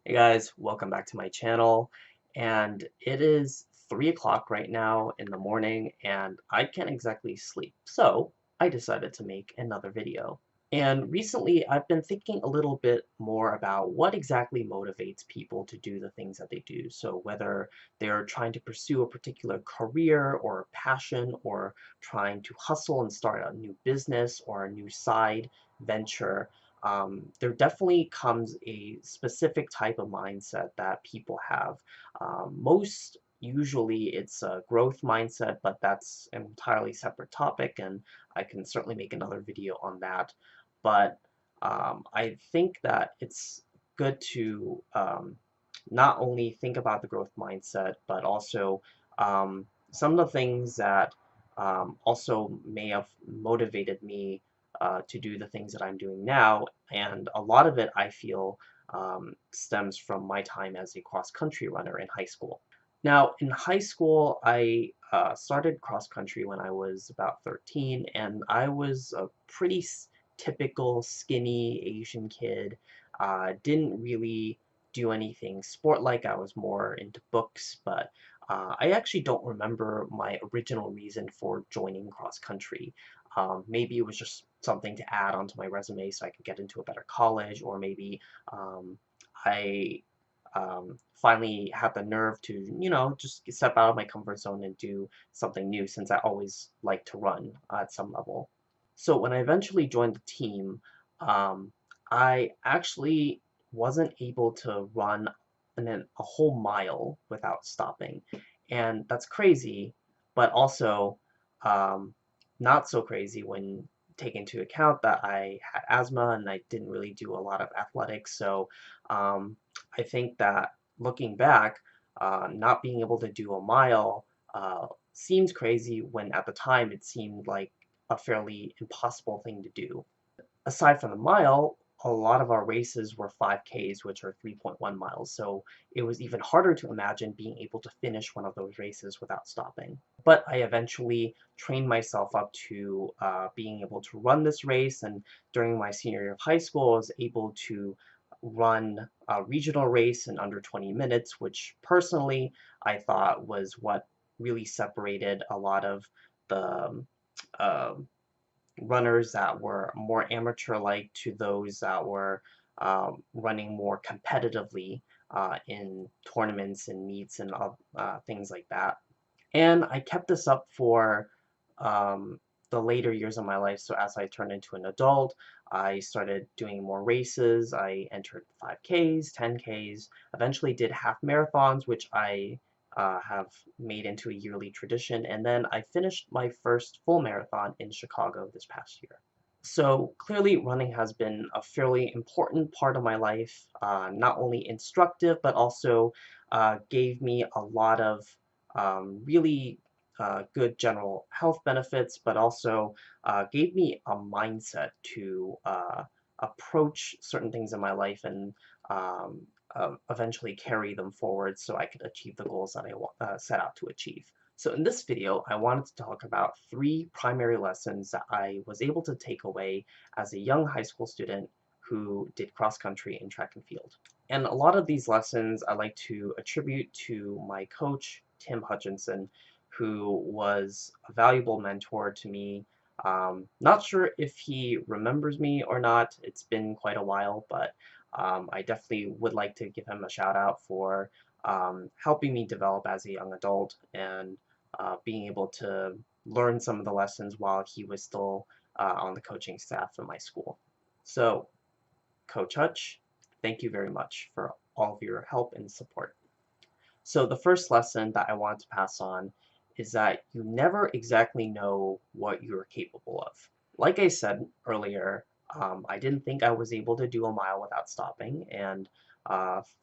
Hey guys, welcome back to my channel. And it is 3 o'clock right now in the morning, and I can't exactly sleep. So I decided to make another video. And recently, I've been thinking a little bit more about what exactly motivates people to do the things that they do. So whether they're trying to pursue a particular career or passion, or trying to hustle and start a new business or a new side venture, there definitely comes a specific type of mindset that people have. Most usually it's a growth mindset, but that's an entirely separate topic, and I can certainly make another video on that. But I think that it's good to not only think about the growth mindset, but also some of the things that also may have motivated me to do the things that I'm doing now. And a lot of it, I feel, stems from my time as a cross-country runner in high school. Now, in high school, I started cross country when I was about 13, and I was a pretty typical skinny Asian kid. Didn't really do anything sport-like. I was more into books, but I actually don't remember my original reason for joining cross country. Maybe it was just something to add onto my resume so I could get into a better college, or maybe I finally had the nerve to, just step out of my comfort zone and do something new since I always liked to run at some level. So when I eventually joined the team, um, I actually wasn't able to run a whole mile without stopping. And that's crazy, but also um, not so crazy when take into account that I had asthma and I didn't really do a lot of athletics. So I think that looking back, not being able to do a mile seems crazy when at the time it seemed like a fairly impossible thing to do. Aside from the mile, a lot of our races were 5Ks, which are 3.1 miles, so it was even harder to imagine being able to finish one of those races without stopping. But I eventually trained myself up to being able to run this race, and during my senior year of high school, I was able to run a regional race in under 20 minutes, which personally I thought was what really separated a lot of the um, runners that were more amateur-like to those that were running more competitively in tournaments and meets and things like that. And I kept this up for the later years of my life. So as I turned into an adult, I started doing more races. I entered 5Ks, 10Ks, eventually did half marathons, which I have made into a yearly tradition. And then I finished my first full marathon in Chicago this past year. So clearly running has been a fairly important part of my life, not only instructive, but also gave me a lot of really good general health benefits, but also gave me a mindset to approach certain things in my life and eventually carry them forward so I could achieve the goals that I set out to achieve. So in this video, I wanted to talk about 3 primary lessons that I was able to take away as a young high school student who did cross country and track and field. And a lot of these lessons I like to attribute to my coach, Tim Hutchinson, who was a valuable mentor to me. Not sure if he remembers me or not. It's been quite a while, but I definitely would like to give him a shout out for helping me develop as a young adult and being able to learn some of the lessons while he was still on the coaching staff in my school. So, Coach Hutch, thank you very much for all of your help and support. So the first lesson that I want to pass on is that you never exactly know what you're capable of. Like I said earlier, I didn't think I was able to do a mile without stopping, and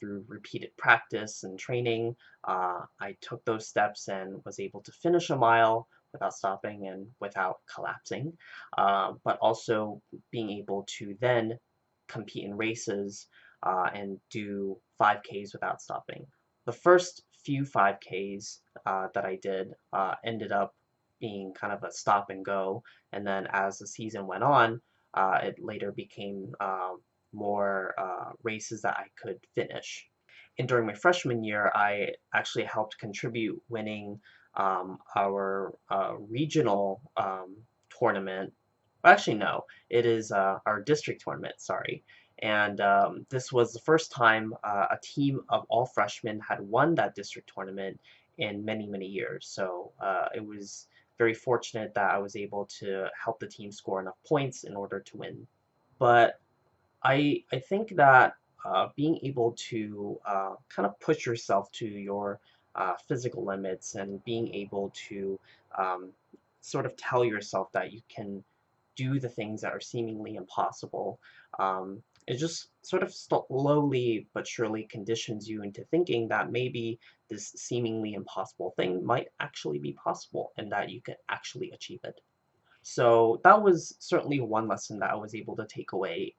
through repeated practice and training, I took those steps and was able to finish a mile without stopping and without collapsing, but also being able to then compete in races and do 5Ks without stopping. The first few 5Ks that I did ended up being kind of a stop and go, and then as the season went on, it later became more races that I could finish. and during my freshman year, I actually helped contribute winning our regional tournament. Well, actually, no, it is our district tournament, sorry. And this was the first time a team of all freshmen had won that district tournament in many, many years. So it was very fortunate that I was able to help the team score enough points in order to win. But I think that being able to kind of push yourself to your physical limits and being able to um, sort of tell yourself that you can do the things that are seemingly impossible, it just sort of slowly but surely conditions you into thinking that maybe this seemingly impossible thing might actually be possible and that you can actually achieve it. So that was certainly one lesson that I was able to take away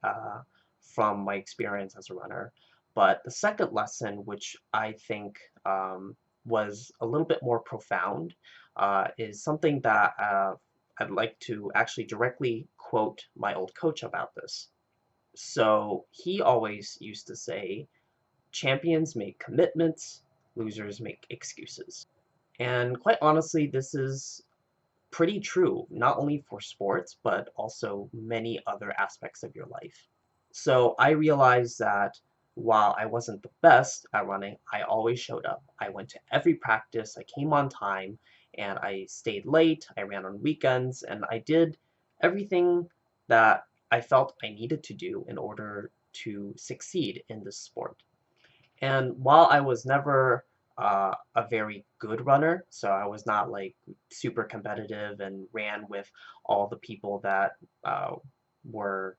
from my experience as a runner. But the second lesson, which I think was a little bit more profound, is something that I'd like to actually directly quote my old coach about this. So he always used to say, champions make commitments, losers make excuses. And quite honestly, this is pretty true, not only for sports, but also many other aspects of your life. So I realized that while I wasn't the best at running, I always showed up. I went to every practice, I came on time, and I stayed late, I ran on weekends, and I did everything that I felt I needed to do in order to succeed in this sport. And while I was never a very good runner, so I was not like super competitive and ran with all the people that were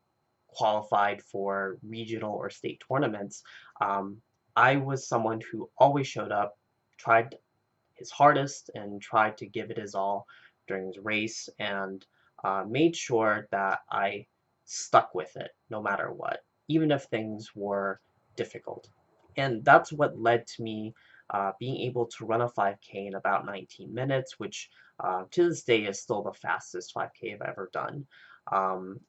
qualified for regional or state tournaments, um, I was someone who always showed up, tried his hardest, and tried to give it his all during his race, and made sure that I stuck with it no matter what, even if things were difficult. And that's what led to me being able to run a 5K in about 19 minutes, which to this day is still the fastest 5K I've ever done.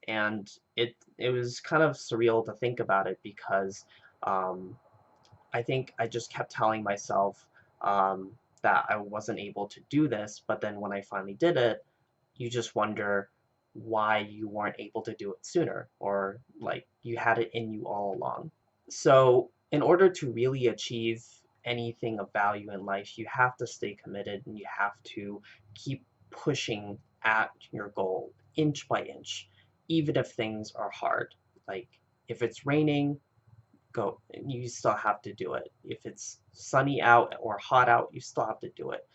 And it was kind of surreal to think about it because um, I think I just kept telling myself that I wasn't able to do this, but then when I finally did it, you just wonder why you weren't able to do it sooner, or like you had it in you all along. So, in order to really achieve anything of value in life, you have to stay committed and you have to keep pushing at your goal inch by inch, even if things are hard. Like, if it's raining, go. You still have to do it. If it's sunny out or hot out, you still have to do it.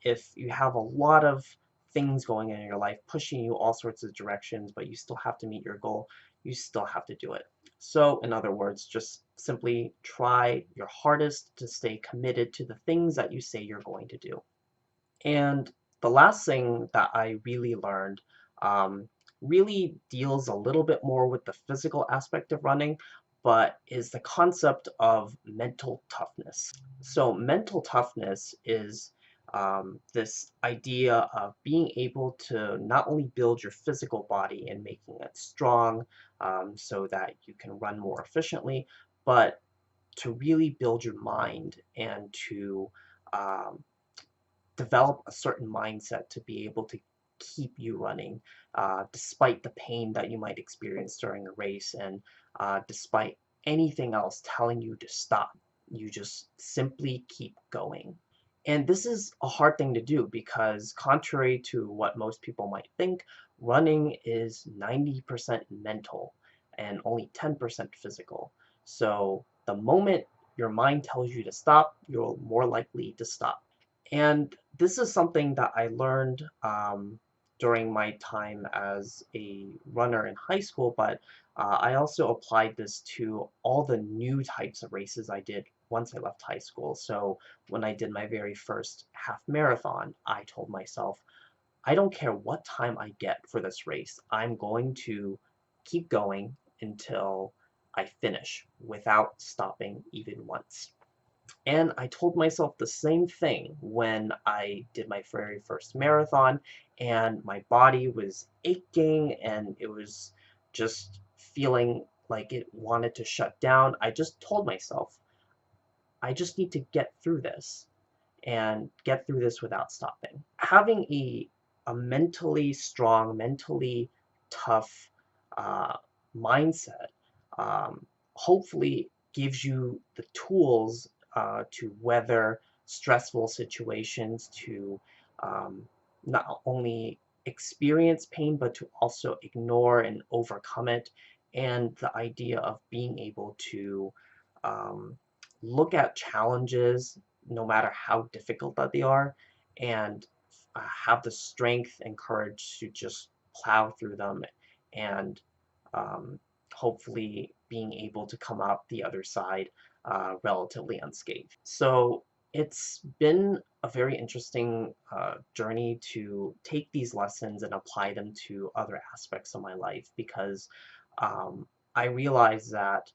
If you have a lot of things going in your life pushing you all sorts of directions, but you still have to meet your goal, you still have to do it. So, in other words, just simply try your hardest to stay committed to the things that you say you're going to do. And the last thing that I really learned really deals a little bit more with the physical aspect of running, but is the concept of mental toughness. So, mental toughness is this idea of being able to not only build your physical body and making it strong so that you can run more efficiently, but to really build your mind and to um, develop a certain mindset to be able to keep you running despite the pain that you might experience during a race and despite anything else telling you to stop. You just simply keep going. And this is a hard thing to do because, contrary to what most people might think, running is 90% mental and only 10% physical. So the moment your mind tells you to stop, you're more likely to stop. And this is something that I learned during my time as a runner in high school, but I also applied this to all the new types of races I did once I left high school. So when I did my very first half marathon, I told myself, I don't care what time I get for this race, I'm going to keep going until I finish without stopping even once. And I told myself the same thing when I did my very first marathon, and my body was aching and it was just feeling like it wanted to shut down. I just told myself, I just need to get through this and get through this without stopping. Having a mentally strong, mentally tough uh, mindset hopefully gives you the tools to weather stressful situations, to um, not only experience pain, but to also ignore and overcome it. And the idea of being able to um, look at challenges, no matter how difficult that they are, and have the strength and courage to just plow through them and um, hopefully being able to come out the other side relatively unscathed. So it's been a very interesting journey to take these lessons and apply them to other aspects of my life, because I realize that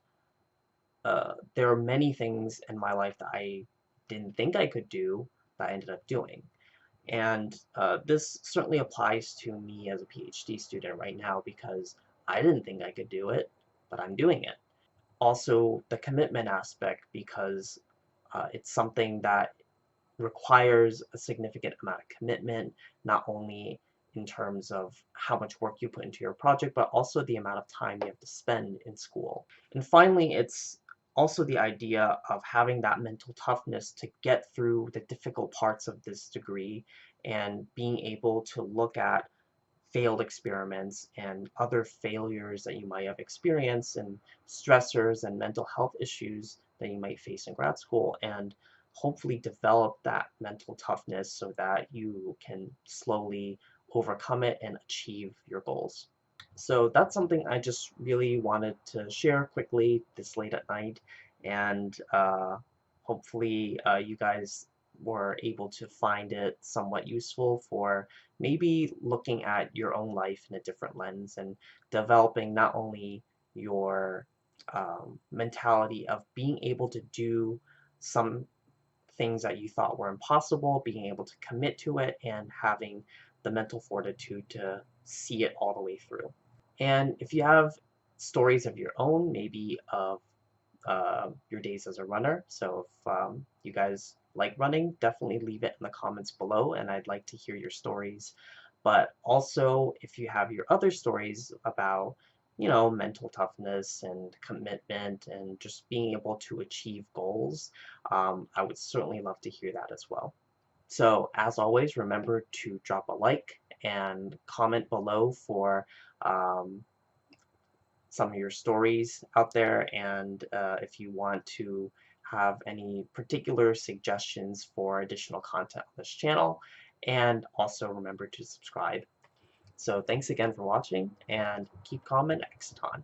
there are many things in my life that I didn't think I could do that I ended up doing. And this certainly applies to me as a PhD student right now, because I didn't think I could do it, but I'm doing it. Also, the commitment aspect, because it's something that requires a significant amount of commitment, not only in terms of how much work you put into your project, but also the amount of time you have to spend in school. And finally, it's also the idea of having that mental toughness to get through the difficult parts of this degree and being able to look at failed experiments and other failures that you might have experienced, and stressors and mental health issues that you might face in grad school, and hopefully develop that mental toughness so that you can slowly overcome it and achieve your goals. So that's something I just really wanted to share quickly this late at night, and hopefully you guys were able to find it somewhat useful for maybe looking at your own life in a different lens and developing not only your mentality of being able to do some things that you thought were impossible, being able to commit to it, and having the mental fortitude to see it all the way through. And if you have stories of your own, maybe of your days as a runner, so if you guys like running, definitely leave it in the comments below, and I'd like to hear your stories. But also, if you have your other stories about, mental toughness and commitment and just being able to achieve goals, I would certainly love to hear that as well. So, as always, remember to drop a like and comment below for um, some of your stories out there, and if you want to have any particular suggestions for additional content on this channel, and also remember to subscribe. So thanks again for watching, and keep calm and Exiton.